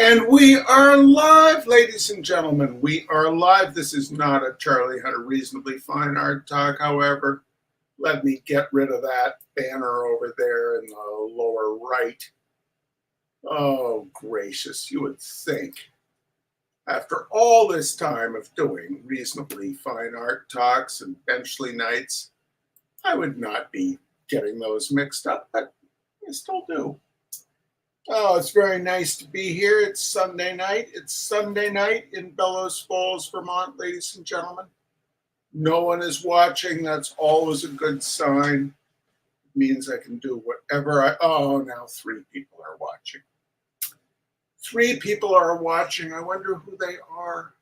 And we are live, ladies and gentlemen. We are live. This is not a Charlie Hunter Reasonably Fine Art Talk. However, let me get rid of that banner over there in the lower right. Oh, gracious. You would think, after all this time of doing Reasonably Fine Art Talks and Benchley Nights, I would not be getting those mixed up, but I still do. Oh, it's very nice to be here. It's Sunday night. It's Sunday night in Bellows Falls, Vermont, ladies and gentlemen. No one is watching. That's always a good sign. It means I can do whatever oh, now 3 people are watching. 3 people are watching. I wonder who they are.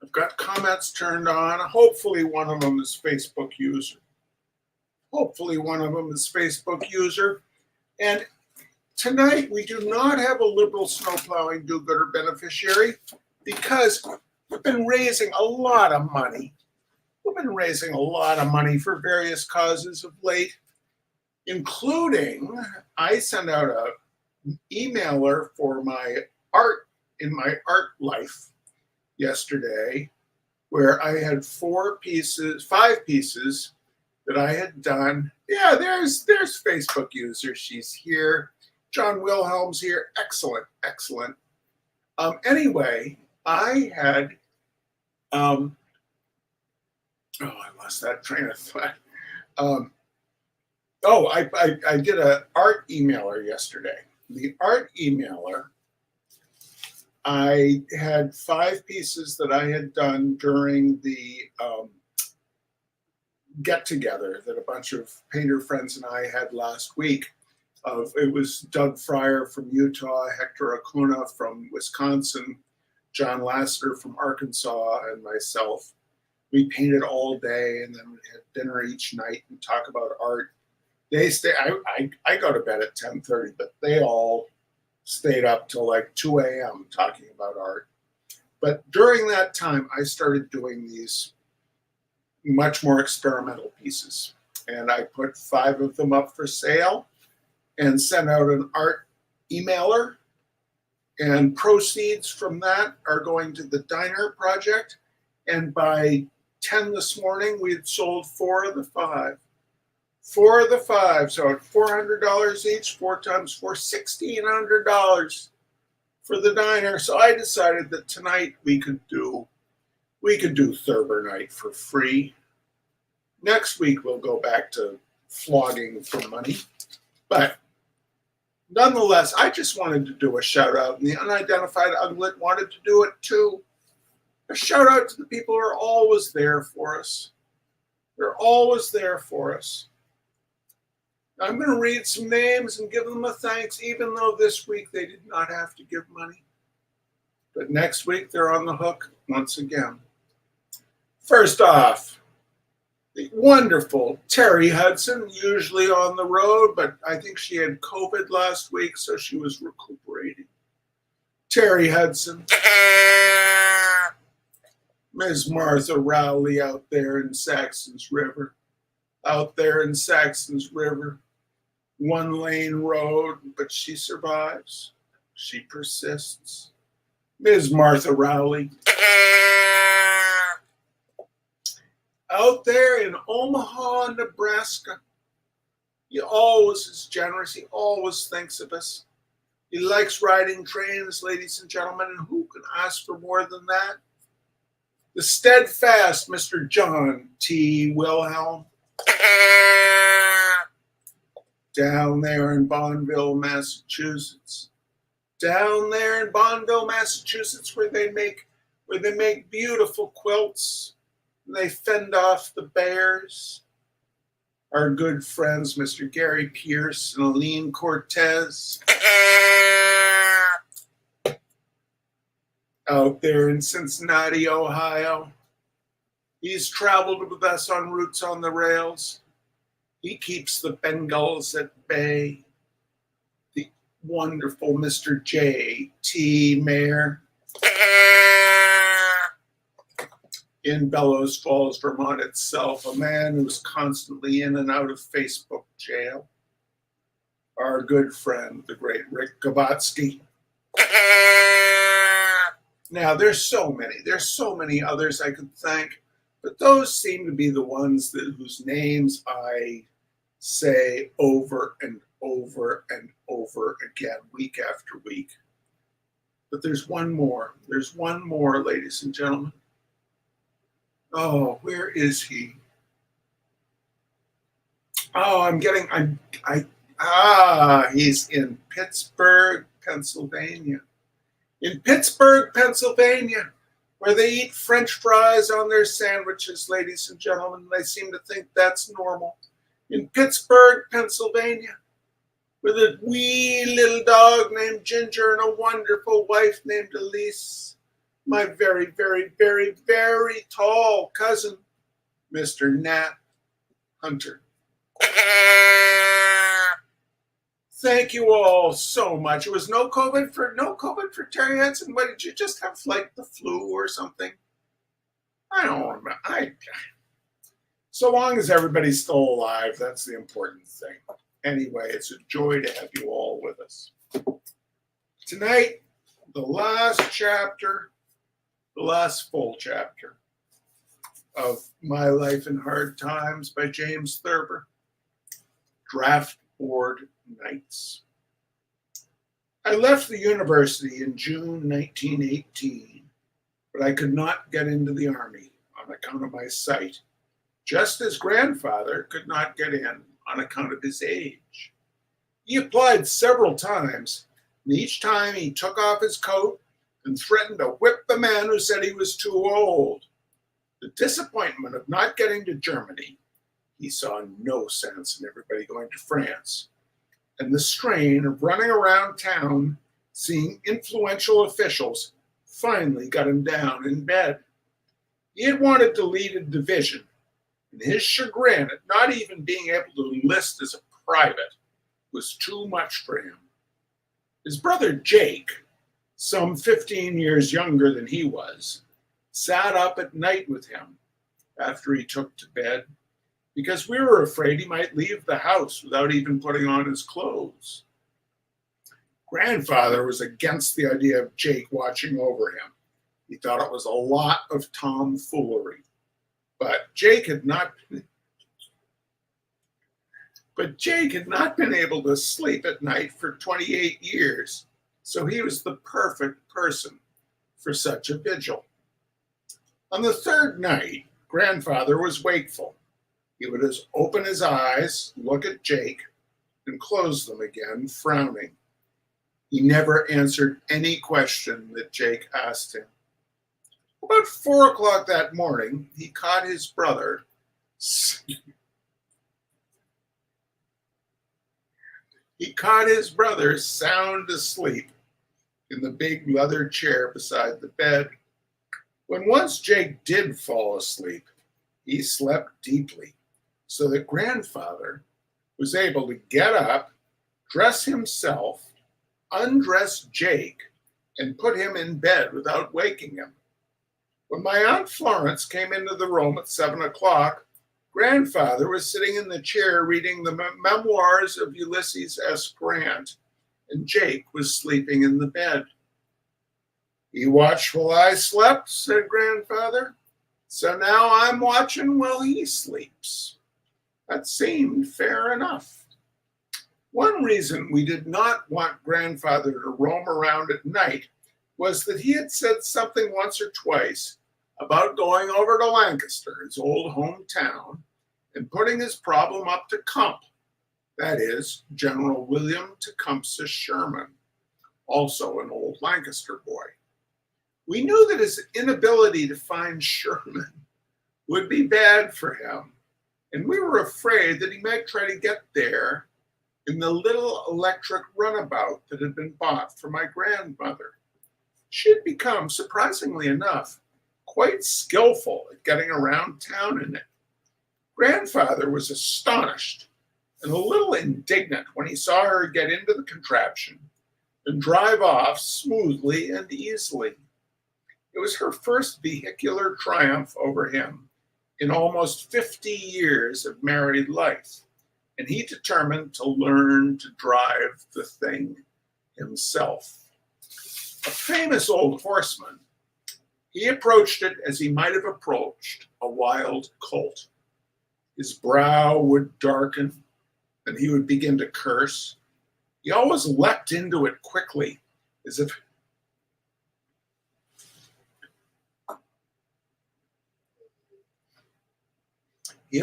I've got comments turned on. Hopefully one of them is Facebook user. And tonight, we do not have a liberal snowplowing do-gooder beneficiary because we've been raising a lot of money. We've been raising a lot of money for various causes of late, including I sent out an emailer for my art in my art life yesterday, where I had 5 pieces that I had done. Yeah, there's Facebook user. She's here. John Wilhelm's here. Excellent. Anyway, I had, I lost that train of thought. I did an art emailer yesterday. The art emailer, I had 5 pieces that I had done during the get-together that a bunch of painter friends and I had last week. It was Doug Fryer from Utah, Hector Acuna from Wisconsin, John Lassiter from Arkansas, and myself. We painted all day and then we had dinner each night and talk about art. They stay. I go to bed at 10:30, but they all stayed up till like 2 a.m. talking about art. But during that time, I started doing these much more experimental pieces, and I put 5 of them up for sale and sent out an art emailer, and proceeds from that are going to the diner project. And by 10 this morning, we had sold 4 of the 5. 4 of the 5, so at $400 each, 4 times 4, $1,600 for the diner. So I decided that tonight we could do Thurber night for free. Next week we'll go back to flogging for money, but nonetheless, I just wanted to do a shout out, and the Unidentified Unglet wanted to do it too. A shout out to the people who are always there for us. They're always there for us. I'm going to read some names and give them a thanks, even though this week they did not have to give money. But next week they're on the hook once again. First off, the wonderful Terry Hudson, usually on the road, but I think she had COVID last week, so she was recuperating. Terry Hudson. Ms. Martha Rowley out there in Saxon's River. 1-lane road, but she survives. She persists. Ms. Martha Rowley. Out there in Omaha, Nebraska, he always is generous. He always thinks of us. He likes riding trains, ladies and gentlemen, and who can ask for more than that? The steadfast Mr. John T. Wilhelm. Down there in Bonneville, Massachusetts. Where they make beautiful quilts. They fend off the bears. Our good friends, Mr. Gary Pierce and Aline Cortez. Out there in Cincinnati, Ohio. He's traveled with us on Roots on the Rails. He keeps the Bengals at bay. The wonderful Mr. J. T. Mayer. In Bellows Falls, Vermont itself, a man who's constantly in and out of Facebook jail. Our good friend, the great Rick Gabatsky. Now, there's so many others I could thank, but those seem to be the ones whose names I say over and over and over again, week after week. But there's one more. There's one more, ladies and gentlemen. Oh, where is he? Oh, he's in Pittsburgh, Pennsylvania. In Pittsburgh, Pennsylvania, where they eat French fries on their sandwiches, ladies and gentlemen. They seem to think that's normal. In Pittsburgh, Pennsylvania, with a wee little dog named Ginger and a wonderful wife named Elise. My very, very, very, very tall cousin, Mr. Nat Hunter. Thank you all so much. It was no COVID for Terry Henson. What, did you just have like the flu or something? I don't remember. So long as everybody's still alive, that's the important thing. Anyway, it's a joy to have you all with us. Tonight, the last full chapter of My Life in Hard Times by James Thurber, Draft Board Nights. I left the university in June 1918, but I could not get into the Army on account of my sight, just as grandfather could not get in on account of his age. He applied several times, and each time he took off his coat and threatened to whip the man who said he was too old. The disappointment of not getting to Germany, he saw no sense in everybody going to France, and the strain of running around town seeing influential officials finally got him down in bed. He had wanted to lead a division, and his chagrin at not even being able to enlist as a private was too much for him. His brother Jake, some 15 years younger than he was, sat up at night with him after he took to bed, because we were afraid he might leave the house without even putting on his clothes. Grandfather was against the idea of Jake watching over him. He thought it was a lot of tomfoolery. But Jake had not been able to sleep at night for 28 years, so he was the perfect person for such a vigil. On the third night, grandfather was wakeful. He would just open his eyes, look at Jake, and close them again, frowning. He never answered any question that Jake asked him. About 4 o'clock that morning, he caught his brother sound asleep in the big leather chair beside the bed. When once Jake did fall asleep, he slept deeply, so that grandfather was able to get up, dress himself, undress Jake, and put him in bed without waking him. When my Aunt Florence came into the room at 7 o'clock, grandfather was sitting in the chair reading the memoirs of Ulysses S. Grant, and Jake was sleeping in the bed. "He watched while I slept," said grandfather, "so now I'm watching while he sleeps." That seemed fair enough. One reason we did not want grandfather to roam around at night was that he had said something once or twice about going over to Lancaster, his old hometown, and putting his problem up to Kump, that is, General William Tecumseh Sherman, also an old Lancaster boy. We knew that his inability to find Sherman would be bad for him, and we were afraid that he might try to get there in the little electric runabout that had been bought for my grandmother. She had become, surprisingly enough, quite skillful at getting around town in it. Grandfather was astonished and a little indignant when he saw her get into the contraption and drive off smoothly and easily. It was her first vehicular triumph over him in almost 50 years of married life, and he determined to learn to drive the thing himself. A famous old horseman, he approached it as he might have approached a wild colt. His brow would darken, and he would begin to curse. He always leapt into it quickly, as if he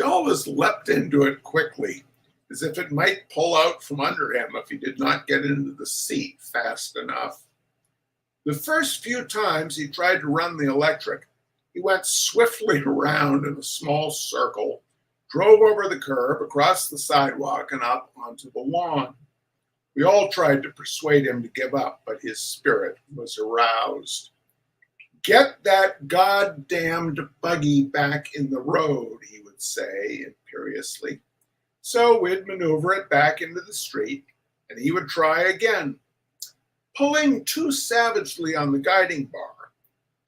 always leapt into it quickly, as if it might pull out from under him if he did not get into the seat fast enough. The first few times he tried to run the electric, he went swiftly around in a small circle, drove over the curb, across the sidewalk, and up onto the lawn. We all tried to persuade him to give up, but his spirit was aroused. "Get that goddamned buggy back in the road," he would say imperiously. So we'd maneuver it back into the street, and he would try again. Pulling too savagely on the guiding bar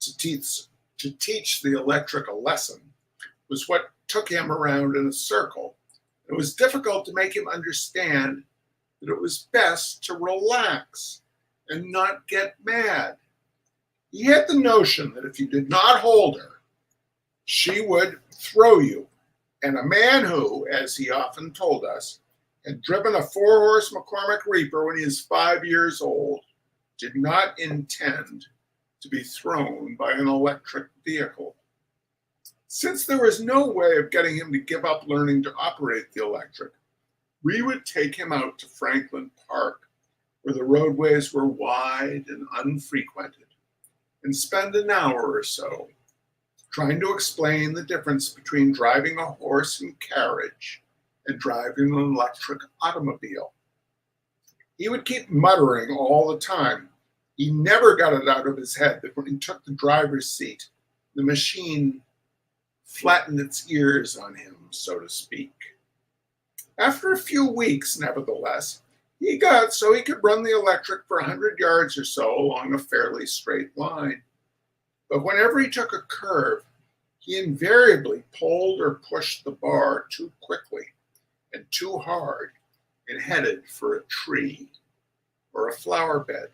to teach the electric a lesson was what took him around in a circle. It was difficult to make him understand that it was best to relax and not get mad. He had the notion that if you did not hold her, she would throw you. And a man who, as he often told us, had driven a 4-horse McCormick Reaper when he was 5 years old, did not intend to be thrown by an electric vehicle. Since there was no way of getting him to give up learning to operate the electric, we would take him out to Franklin Park, where the roadways were wide and unfrequented, and spend an hour or so trying to explain the difference between driving a horse and carriage and driving an electric automobile. He would keep muttering all the time. He never got it out of his head that when he took the driver's seat, the machine flattened its ears on him, so to speak. After a few weeks, nevertheless, he got so he could run the electric for 100 yards or so along a fairly straight line. But whenever he took a curve, he invariably pulled or pushed the bar too quickly and too hard and headed for a tree or a flower bed.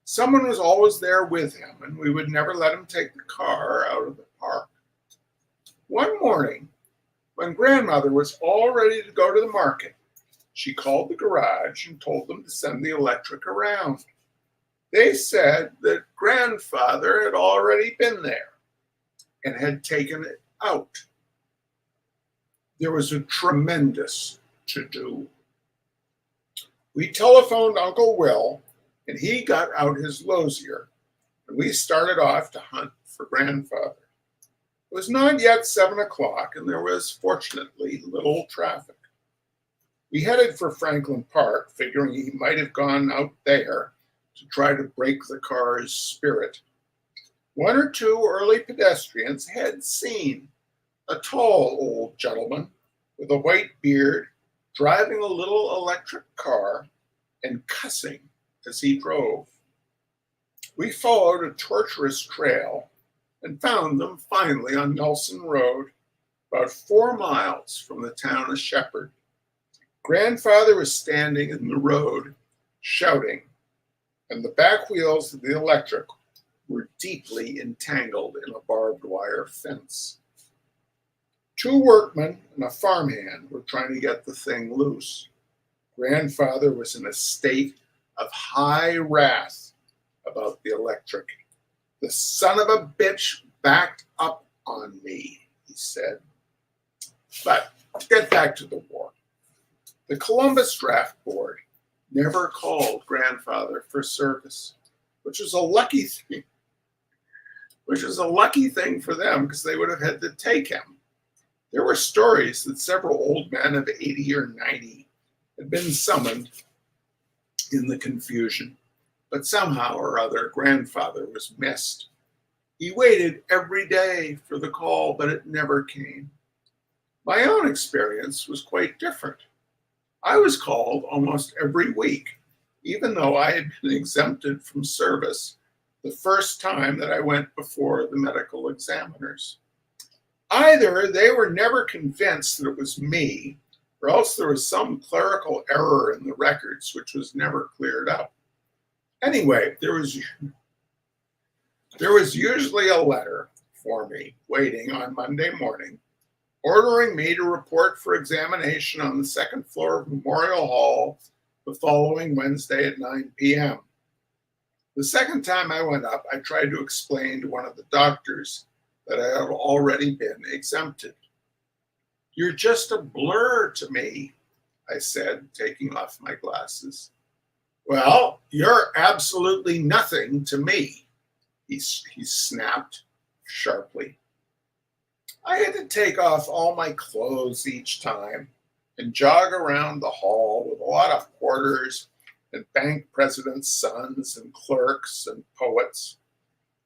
Someone was always there with him, and we would never let him take the car out of the park. One morning, when grandmother was all ready to go to the market, she called the garage and told them to send the electric around. They said that grandfather had already been there and had taken it out. There was a tremendous to-do. We telephoned Uncle Will, and he got out his Lozier, and we started off to hunt for grandfather. It was not yet 7 o'clock, and there was fortunately little traffic. We headed for Franklin Park, figuring he might have gone out there to try to break the car's spirit. One or two early pedestrians had seen a tall old gentleman with a white beard driving a little electric car and cussing as he drove. We followed a tortuous trail and found them finally on Nelson Road, about 4 miles from the town of Shepherd. Grandfather was standing in the road, shouting, and the back wheels of the electric were deeply entangled in a barbed wire fence. 2 workmen and a farmhand were trying to get the thing loose. Grandfather was in a state of high wrath about the electric. "The son of a bitch backed up on me," he said. But to get back to the war, the Columbus Draft Board never called grandfather for service, which was a lucky thing. For them because they would have had to take him. There were stories that several old men of 80 or 90 had been summoned in the confusion, but somehow or other grandfather was missed. He waited every day for the call, but it never came. My own experience was quite different. I was called almost every week, even though I had been exempted from service the first time that I went before the medical examiners. Either they were never convinced that it was me, or else there was some clerical error in the records which was never cleared up. Anyway, there was usually a letter for me waiting on Monday morning, ordering me to report for examination on the second floor of Memorial Hall the following Wednesday at 9 p.m. The second time I went up, I tried to explain to one of the doctors that I had already been exempted. "You're just a blur to me," I said, taking off my glasses. "Well, you're absolutely nothing to me," he snapped sharply. I had to take off all my clothes each time and jog around the hall with a lot of porters and bank presidents' sons and clerks and poets.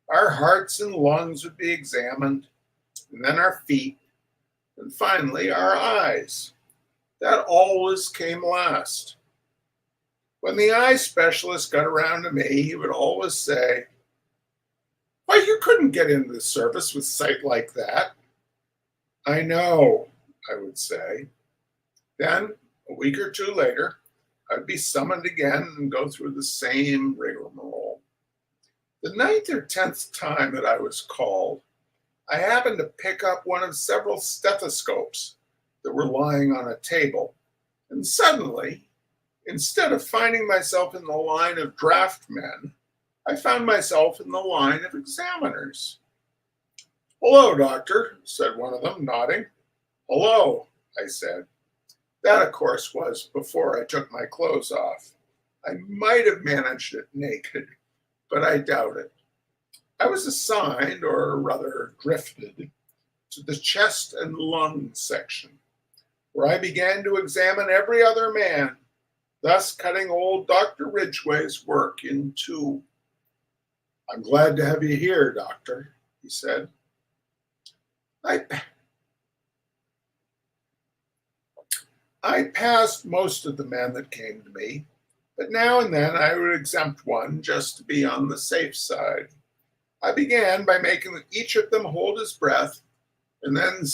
Our hearts and lungs would be examined, and then our feet, and finally our eyes. That always came last. When the eye specialist got around to me, he would always say, "Why, you couldn't get into the service with sight like that." "I know," I would say. Then, a week or two later, I'd be summoned again and go through the same rigmarole. The 9th or 10th time that I was called, I happened to pick up one of several stethoscopes that were lying on a table, and suddenly, instead of finding myself in the line of draftmen, I found myself in the line of examiners. "Hello, doctor," said one of them, nodding. "Hello," I said. That, of course, was before I took my clothes off. I might have managed it naked, but I doubt it. I was assigned, or rather drifted, to the chest and lung section, where I began to examine every other man, thus cutting old Dr. Ridgway's work in two. "I'm glad to have you here, doctor," he said. I passed most of the men that came to me, but now and then I would exempt one just to be on the safe side. I began by making each of them hold his breath and then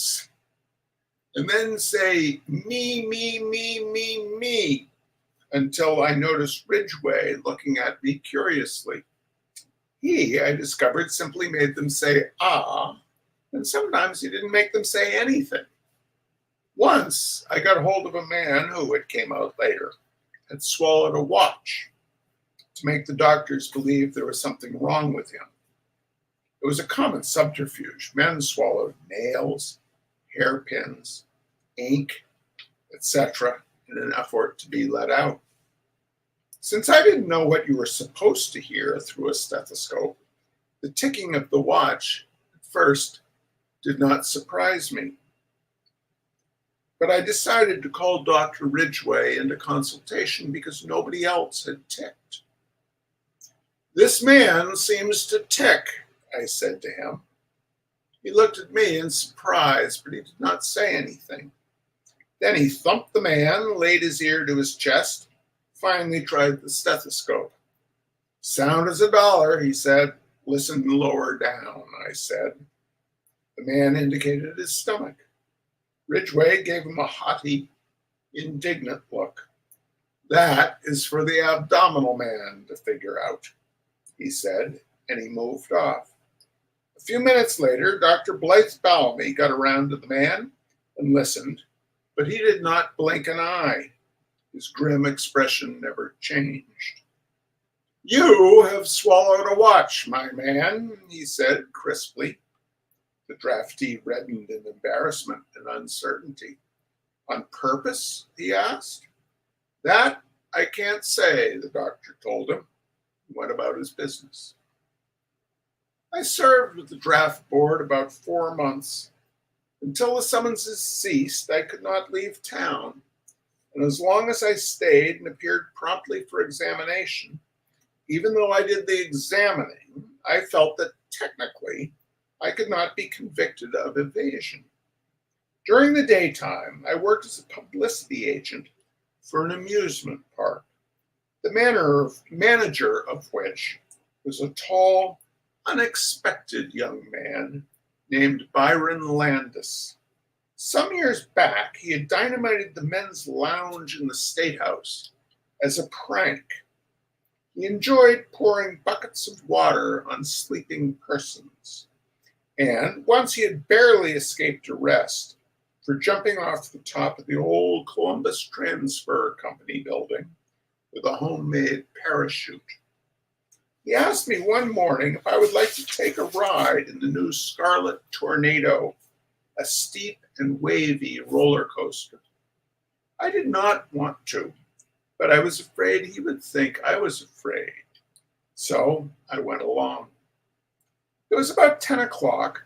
say, "Me, me, me, me, me," until I noticed Ridgway looking at me curiously. He, I discovered, simply made them say, "Ah," and sometimes he didn't make them say anything. Once I got hold of a man who, it came out later, had swallowed a watch to make the doctors believe there was something wrong with him. It was a common subterfuge. Men swallowed nails, hairpins, ink, etc., in an effort to be let out. Since I didn't know what you were supposed to hear through a stethoscope, the ticking of the watch at first did not surprise me. But I decided to call Dr. Ridgway into consultation because nobody else had ticked. "This man seems to tick," I said to him. He looked at me in surprise, but he did not say anything. Then he thumped the man, laid his ear to his chest, finally tried the stethoscope. "Sound as a dollar," he said. "Listen lower down," I said. The man indicated his stomach. Ridgway gave him a haughty, indignant look. "That is for the abdominal man to figure out," he said, and he moved off. A few minutes later, Dr. Blythe Bellamy got around to the man and listened, but he did not blink an eye. His grim expression never changed. "You have swallowed a watch, my man," he said crisply. The draftee reddened in embarrassment and uncertainty. "On purpose?" he asked. "That I can't say," the doctor told him, and went about his business. I served with the draft board about 4 months. Until the summonses ceased, I could not leave town, and as long as I stayed and appeared promptly for examination, even though I did the examining, I felt that technically I could not be convicted of evasion. During the daytime, I worked as a publicity agent for an amusement park, the manager of which was a tall, unexpected young man named Byron Landis. Some years back, he had dynamited the men's lounge in the State House as a prank. He enjoyed pouring buckets of water on sleeping persons. And once he had barely escaped arrest for jumping off the top of the old Columbus Transfer Company building with a homemade parachute. He asked me one morning if I would like to take a ride in the new Scarlet Tornado, a steep and wavy roller coaster. I did not want to, but I was afraid he would think I was afraid. So I went along. It was about 10 o'clock.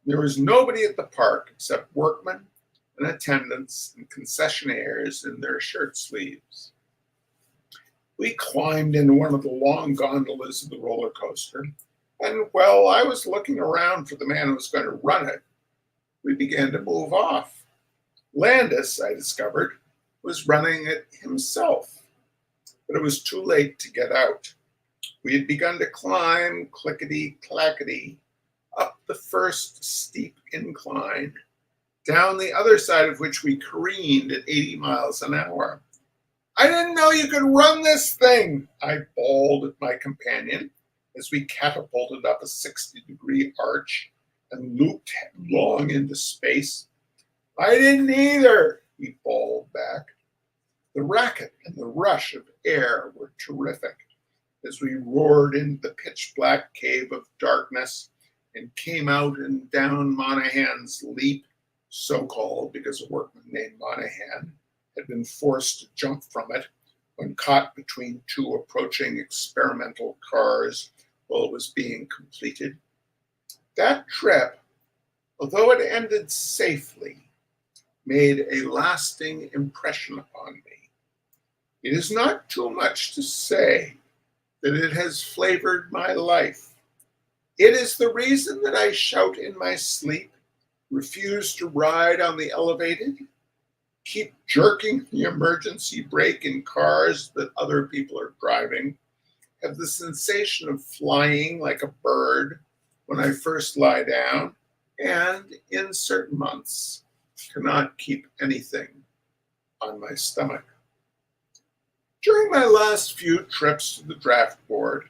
There was nobody at the park except workmen and attendants and concessionaires in their shirt sleeves. We climbed into one of the long gondolas of the roller coaster, and while I was looking around for the man who was going to run it, we began to move off. Landis, I discovered, was running it himself, but it was too late to get out. We had begun to climb clickety-clackety up the first steep incline, down the other side of which we careened at 80 miles an hour. "I didn't know you could run this thing," I bawled at my companion as we catapulted up a 60-degree arch and looped headlong into space. "I didn't either," he bawled back. The racket and the rush of air were terrific as we roared into the pitch-black cave of darkness and came out and down Monahan's Leap, so-called because a workman named Monahan had been forced to jump from it when caught between two approaching experimental cars while it was being completed. That trip, although it ended safely, made a lasting impression upon me. It is not too much to say that it has flavored my life. It is the reason that I shout in my sleep, refuse to ride on the elevated, keep jerking the emergency brake in cars that other people are driving, have the sensation of flying like a bird when I first lie down, and in certain months cannot keep anything on my stomach. During my last few trips to the draft board,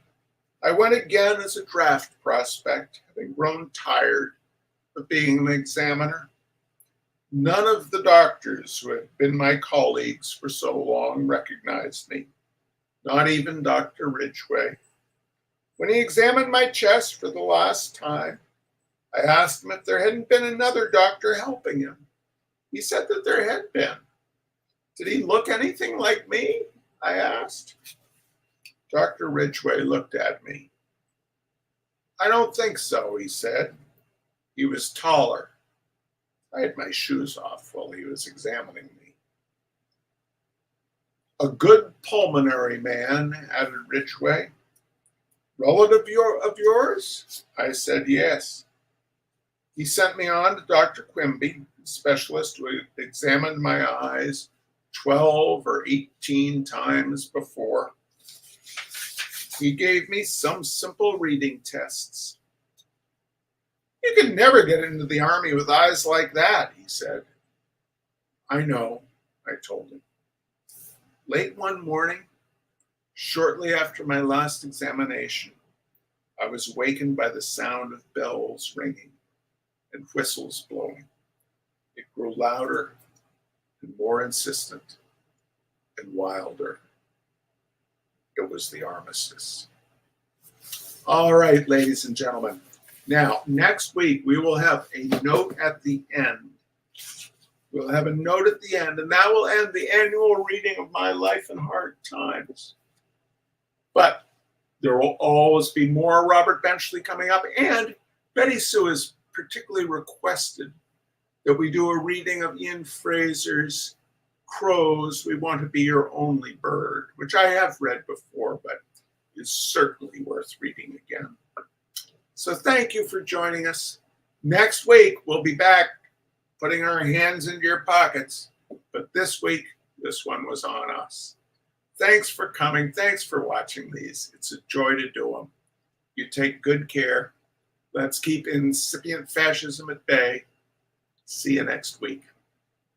I went again as a draft prospect, having grown tired of being an examiner. None of the doctors who had been my colleagues for so long recognized me, not even Dr. Ridgway. When he examined my chest for the last time, I asked him if there hadn't been another doctor helping him. He said that there had been. Did he look anything like me? I asked. Dr. Ridgway looked at me. "I don't think so," he said. He was taller. I had my shoes off while he was examining me. "A good pulmonary man," added Ridgway. "Relative of yours?" I said yes. He sent me on to Dr. Quimby, a specialist who had examined my eyes 12 or 18 times before. He gave me some simple reading tests. "You can never get into the Army with eyes like that," he said. "I know," I told him. Late one morning, shortly after my last examination, I was wakened by the sound of bells ringing and whistles blowing. It grew louder and more insistent and wilder. It was the armistice. All right, ladies and gentlemen. Now, next week, we will have a note at the end. We'll have a note at the end, and that will end the annual reading of My Life in Hard Times. But there will always be more Robert Benchley coming up, and Betty Sue has particularly requested that we do a reading of Ian Fraser's Crows, We Want to Be Your Only Bird, which I have read before, but is certainly worth reading again. So thank you for joining us. Next week, we'll be back putting our hands into your pockets. But this week, this one was on us. Thanks for coming. Thanks for watching these. It's a joy to do them. You take good care. Let's keep incipient fascism at bay. See you next week.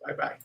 Bye-bye.